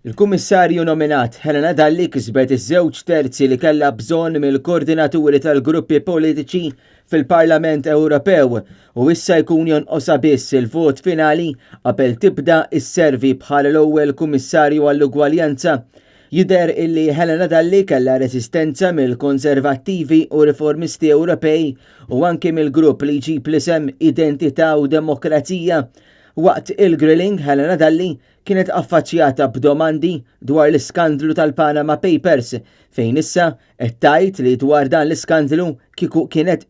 Il-Kummissarju nominat Helena Dalli kisbet iż-żewġ terzi li kellha bżonn mill-koordinaturi tal-gruppi politiċi fil-Parlament Ewropew u issa jkun jonqosha biss il-vot finali qabel tibda isservi bħala l-ewwel Kummissarju għall-Ugwaljanza. Jidher illi Helena Dalli kellha resistenza mill-Konservattivi u Riformisti Ewropej u anke mill-grupp li jġib l-isem Identità u Demokrazija. Waqt il-grilling Helena Dalli kienet affaċċjata b'domandi dwar l-iskandlu tal-Panama Papers fejn issa qed tgħid li dwar dan l-iskandlu kieku kienet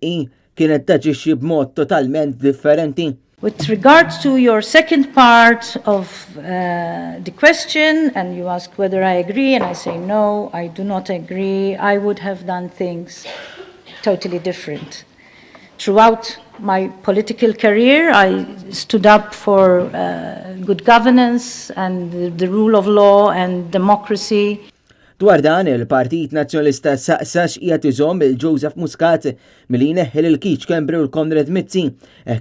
taġixxi b'mod totalment differenti. With regard to your second part of the question, and you ask whether I agree, and I say no, I do not agree. I would have done things totally different. Throughout my political career, I stood up for good governance and the rule of law and democracy. Dwar dan il-Partit Nazzjonalista saqsa x'qiegħed iżomm il-Joseph Muscat milli jneħħel il-Keith Kembri u l-Konrad Mizzi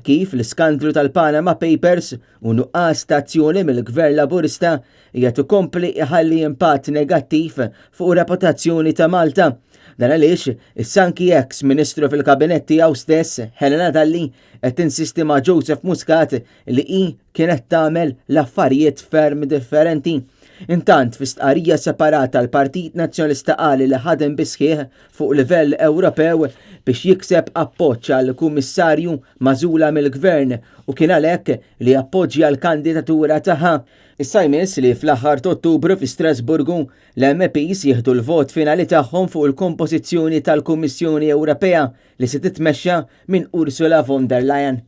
kif l-iskandlu tal-Panama Papers u nuqqas ta' azzjoni mill-Gvern Laburista qiegħed ikompli iħalli impatt negattiv fuq reputazzjoni ta' Malta. Dan għaliex is-sanki ex-Ministru fil-Kabinett tiegħu stess, Helena Dalli, qed tinsisti ma' Joseph Muscat li kienet tagħmel l-affarijiet ferm differenti. Intant fi stqarrija separata l-Partit Nazzjonalista qal li ħadem bisħieħ fuq livell Ewropew biex jikseb appoġġ għall kummissarju magħżula mill-Gvern u kien għalhekk li appoġġja l-kandidatura tagħha. Issa jmiss li fl-aħħar ta' Ottubru fi Strasburgu l-MPs jieħdu l-vot finali tagħhom fuq il-kompożizzjoni tal-Kummissjoni Ewropea li se titmexxa minn Ursula von der Leyen.